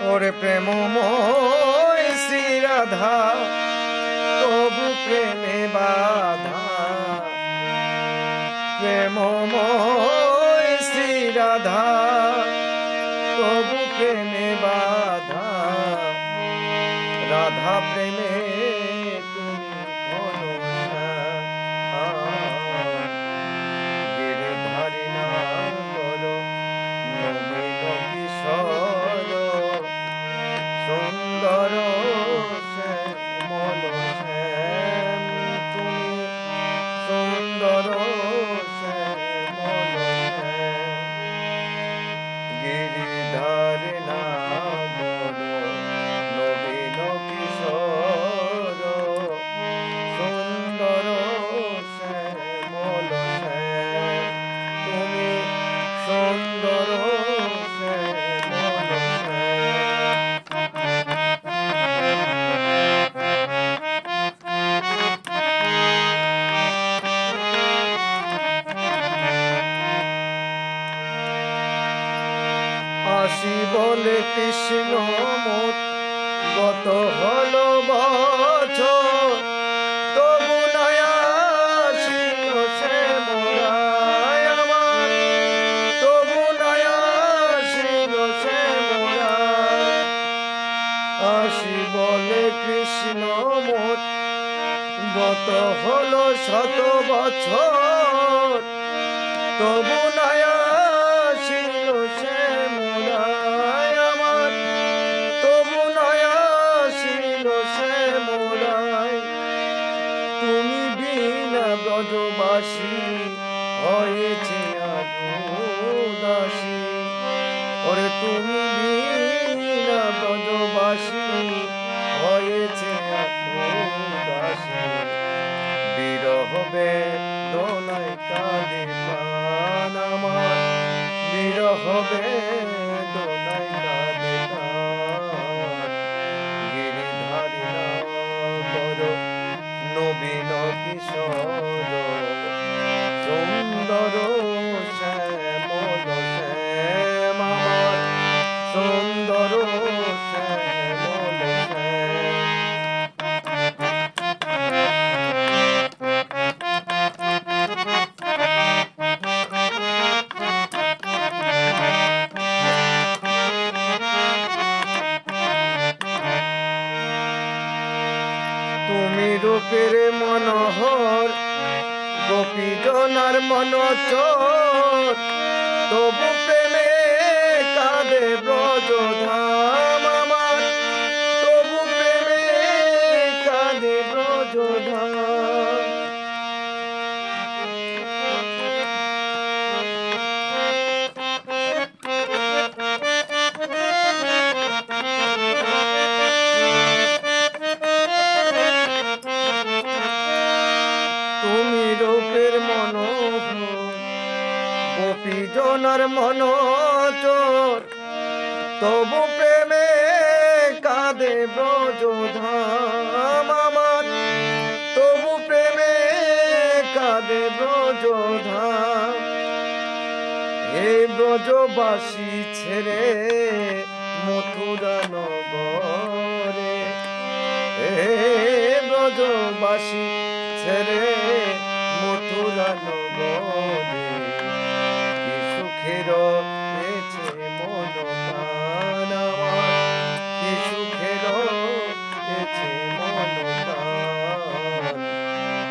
ওরে প্রেমময় শ্রী রাধা তবু প্রেমে বাধা প্রেমময় শ্রী রাধা তবু প্রেমে বাধা রাধা প্রেমে তুমি ঘন গিরিধারী নাম করো নবীন কিশোর সুন্দর শ্যামল শ্যাম তুমি সুন্দর শ্যামল শ্যাম গিরিধারী নাম করো নবীন কিশোর সুন্দর শ্যামল শ্যাম তুমি সুন্দর শ্যামল আসি বলে কৃষ্ণ মোর গত হলো বছর তবু নয়া ছিল সে মোরায় আমার তবু নয়া ছিল সে মোরায় আসি বলে কৃষ্ণ মোর গত হলো শত বছর তবু নয়া ছিল সে মোরায় আমার তবু নয়া ছিল সে মোরায় তুমি বিনা ব্রজবাসী হয়েছে আজ উদাসী ওরে তুমি বিনা ব্রজবাসী হয়েছে আজ উদাসী বিরহ বেদনায় কাঁদে প্রাণ আমার বিরহ বেদনায় কাঁদে প্রাণ গিরিধারী নগর নবীন কিশোর সুন্দর শ্যামল শ্যাম আমার সুন্দর শ্যামল শ্যাম তুমি রূপের মনোহর গোপীজনার মন চোর তবু প্রেমে কাঁদে ব্রজধাম আমার তবু প্রেমে কাঁদে ব্রজধাম তুমি রূপের মনোহর গোপীজনার মন চোর তবু প্রেমে কাঁদে ব্রজধাম আমার তবু প্রেমে কাঁদে ব্রজধাম হে ব্রজবাসী ছেড়ে মথুরা নগরে হে ব্রজবাসী ছেড়ে মথুরা নগরে কি সুখের হয়েছে মন প্রাণ আমার কি সুখের হয়েছে মন প্রাণ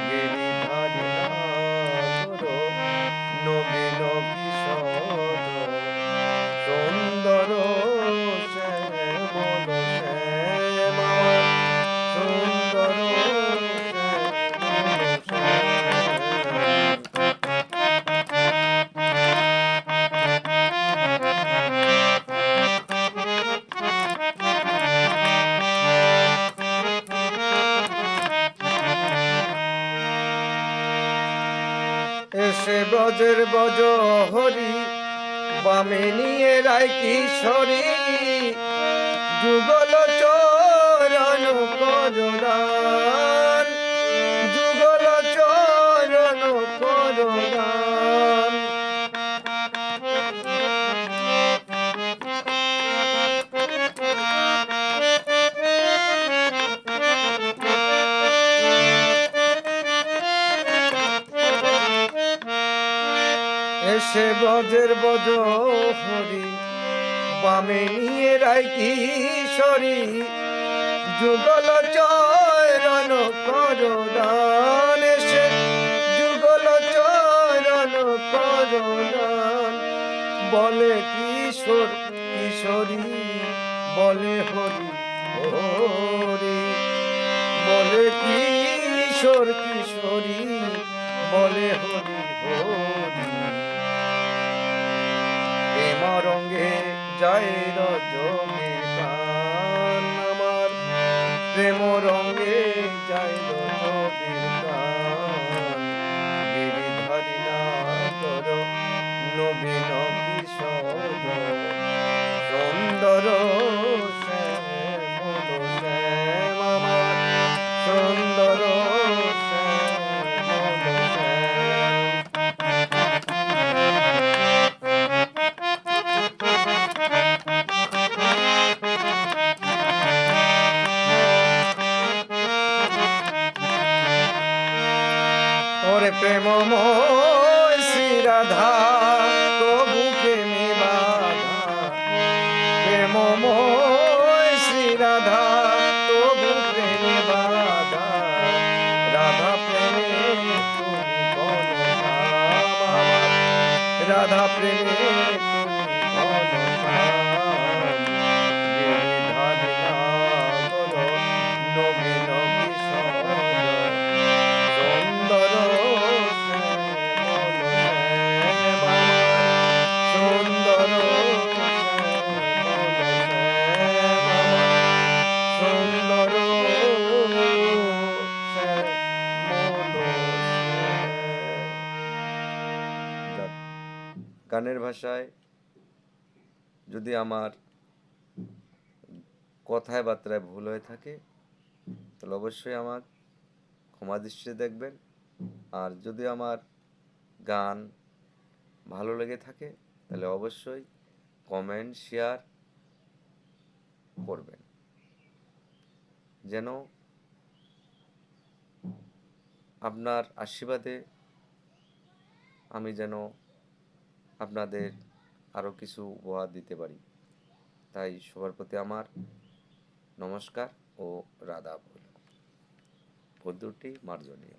গিরিধারী নাগর নবীন কিশোর সুন্দর শ্যামল শ্যাম আমার সুন্দর এসে ব্রজের ব্রজ হরি বামে নিয়ে রায় কিশোরী যুগল চরণ করদান যুগল চরণ করদান এসে ব্রজের বজ হরি বামে নিয়ে রায় কিশোরী যুগল চরণ করদান এসে যুগল চরণ করদান বলে কিশোর কিশোরী বলে হরি হরি বলে কিশোর কিশোরী বলে হরি হরি প্রেম রঙে যায় রজনী প্রাণ আমার প্রেম রঙে যায় রজনী প্রাণ গিরিধারী নাগর নবীন কিশোর সুন্দর শ্যামল শ্যাম আমার সুন্দর শ্যামল শ্যাম। ওরে প্রেমময় শ্রী রাধা তবু প্রেমে বাধা প্রেমময় শ্রী রাধা তবু প্রেমে বাধা রাধা প্রেমে তুমি ঘনশ্যাম আমার রাধা প্রেমে তুমি ঘনশ্যাম গিরিধারী নাগর নবীন কিশোর সুন্দর শ্যামল শ্যাম আমার সুন্দর শ্যামল শ্যাম আমার সুন্দর শ্যামল শ্যাম। গানের ভাষায় যদি আমার কথায় বার্তায় ভুল হয়ে থাকে তাহলে অবশ্যই আমার ক্ষমা দৃষ্টিতে দেখবেন। আর যদি আমার গান ভালো লেগে থাকে তাহলে অবশ্যই কমেন্ট শেয়ার করবেন যেন আপনার আশীর্বাদে আমি যেন আপনাদের আরও কিছু উপহার দিতে পারি। তাই সবার প্রতি আমার নমস্কার ও রাধা বল। পদ্মটি মার্জনীয়।